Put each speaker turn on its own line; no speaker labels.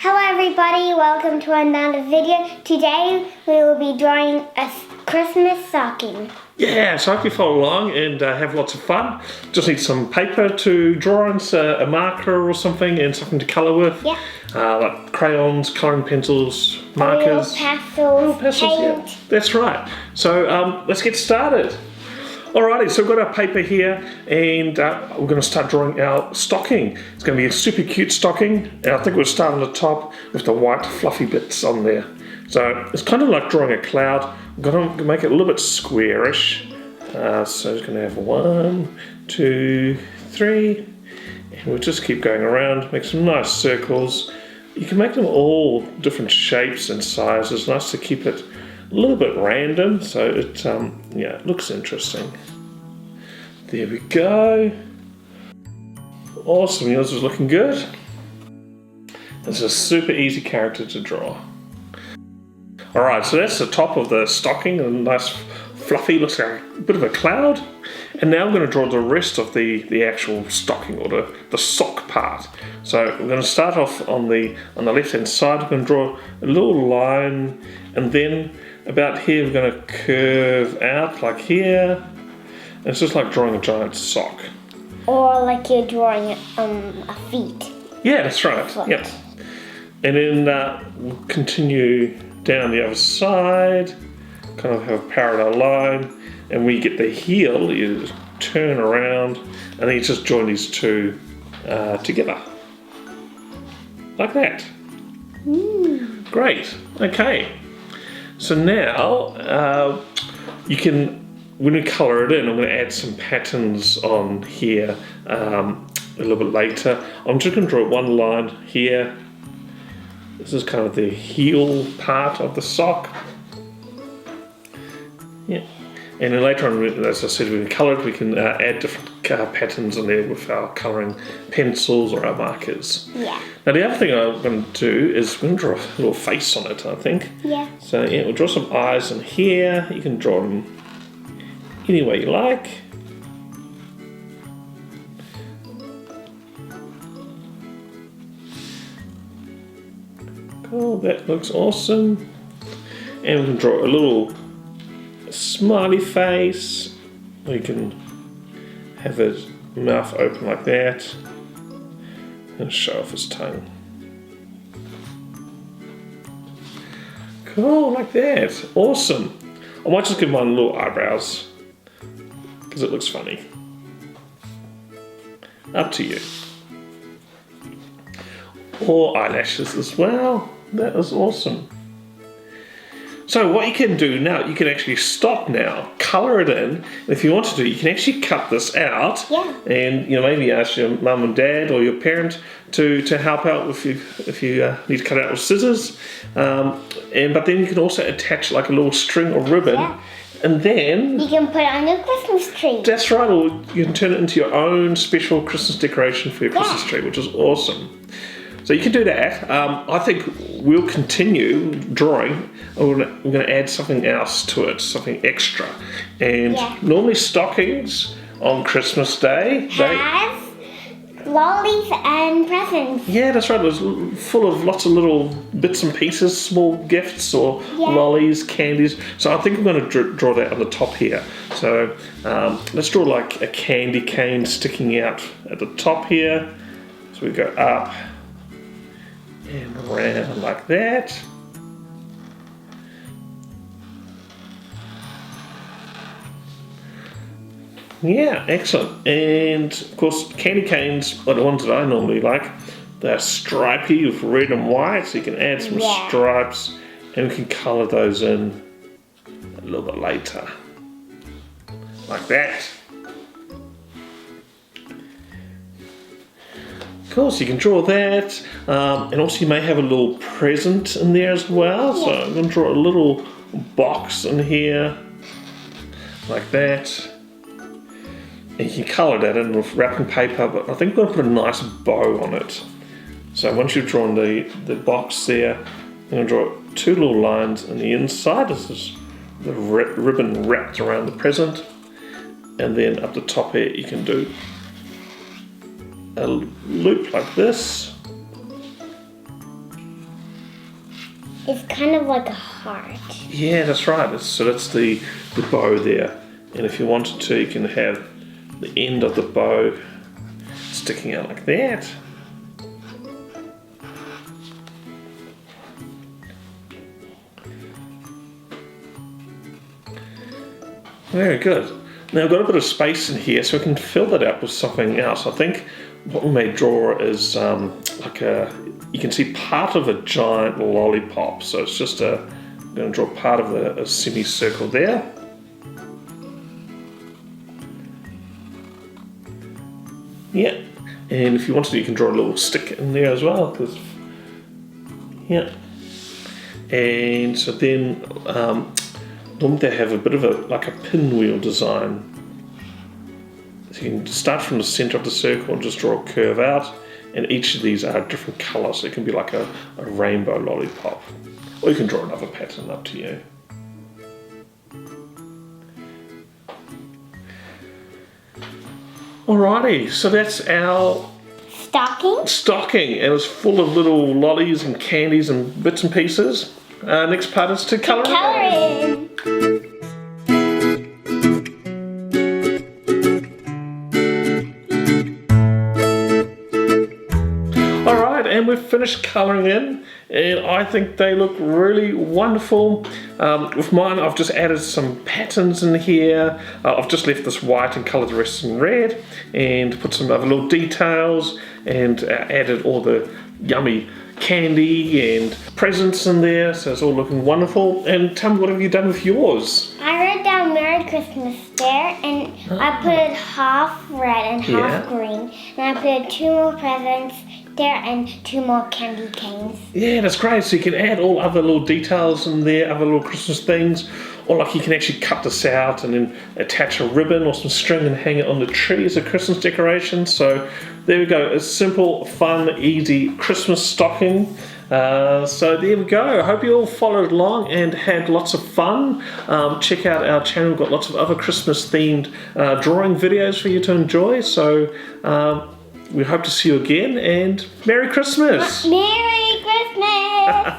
Hello everybody, welcome to another video. Today we will be drawing a Christmas stocking.
Yeah, so I hope you follow along and have lots of fun. Just need some paper to draw on, so a marker or something, and something to colour with.
Yeah.
Like crayons, colouring pencils, markers.
Pastels, paint.
Yeah, that's right. So let's get started. Alrighty, so we've got our paper here and we're going to start drawing our stocking. It's going to be a super cute stocking, and I think we'll start on the top with the white fluffy bits on there. So it's kind of like drawing a cloud. We're going to make it a little bit squarish. So it's going to have 1, 2, 3, and we'll just keep going around, make some nice circles. You can make them all different shapes and sizes. Nice to keep it a little bit random, so it it looks interesting. There we go. Awesome, yours is looking good. It's a super easy character to draw. Alright, so that's the top of the stocking, and nice fluffy, looks like a bit of a cloud. And now I'm going to draw the rest of the actual stocking, or the sock part. So we're going to start off on the left hand side. We're going to draw a little line, and then about here we're going to curve out like here. And it's just like drawing a giant sock.
Or like you're drawing a feet.
Yeah, that's right. Yep. And then we'll continue down the other side, kind of have a parallel line, and when you get the heel, you just turn around, and then you just join these two together, like that. Great. Okay. So now you can, when you colour it in, I'm going to add some patterns on here a little bit later. I'm just going to draw one line here. This is kind of the heel part of the sock. Yeah. And then later on, as I said, when we colour it, we can add different patterns on there with our colouring pencils or our markers.
Yeah.
Now the other thing I'm going to do is we're going to draw a little face on it, I think.
Yeah.
So yeah, we'll draw some eyes in here. You can draw them any way you like. Cool, that looks awesome. And we can draw a little smiley face. We can have his mouth open like that and show off his tongue. Cool, like that. Awesome. I might just give mine little eyebrows because it looks funny. Up to you. Or eyelashes as well. That is awesome. So what you can do now, you can actually stop now, colour it in, and if you want to do, you can actually cut this out.
Yeah.
And maybe ask your mum and dad or your parent to help out if you need to cut it out with scissors. But then you can also attach like a little string or ribbon.
Yeah.
And then
you can put it on your Christmas tree.
That's right, or you can turn it into your own special Christmas decoration for your Christmas tree, which is awesome. So you can do that. I think we'll continue drawing. We're going to add something else to it, something extra. And normally stockings on Christmas Day
has lollies and presents.
Yeah, that's right. It was full of lots of little bits and pieces, small gifts or lollies, candies. So I think I'm going to draw that on the top here. So let's draw like a candy cane sticking out at the top here. So we go up and around like that. Yeah, excellent. And of course, candy canes are the ones that I normally like. They're stripy with red and white, so you can add some stripes, and we can colour those in a little bit later, like that. Cool, so you can draw that, and also you may have a little present in there as well. So I'm going to draw a little box in here, like that. And you can colour that in with wrapping paper, but I think I'm going to put a nice bow on it. So once you've drawn the box there, I'm going to draw 2 little lines on the inside. This is the ribbon wrapped around the present. And then up the top here you can do a loop like this.
It's kind of like a heart.
Yeah, that's right. So that's the bow there. And if you wanted to, you can have the end of the bow sticking out like that. Very good. Now I've got a bit of space in here, so we can fill that up with something else. I think what we may draw is you can see part of a giant lollipop. So it's just I'm going to draw part of a semicircle there. Yeah, and if you wanted to, you can draw a little stick in there as well. Yeah, and so then normally they have a bit of like a pinwheel design. So you can start from the center of the circle and just draw a curve out, and each of these are different colors. So it can be like a rainbow lollipop, or you can draw another pattern, up to you. Alrighty, so that's our stocking, and it's full of little lollies and candies and bits and pieces. Next part is to colour
in.
Alright, and we've finished colouring in, and I think they look really wonderful. With mine, I've just added some patterns in here. I've just left this white and coloured the rest in red, and put some other little details, and added all the yummy candy and presents in there, so it's all looking wonderful. And tell me, what have you done with yours?
I wrote down Merry Christmas there, and I put it half red and half green, and I put 2 more presents there and 2 more candy canes.
Yeah, that's great. So you can add all other little details in there, other little Christmas things, or like you can actually cut this out and then attach a ribbon or some string and hang it on the tree as a Christmas decoration. So there we go, a simple, fun, easy Christmas stocking. So there we go. I hope you all followed along and had lots of fun. Check out our channel, we've got lots of other Christmas themed drawing videos for you to enjoy. So we hope to see you again, and Merry Christmas!
Merry Christmas!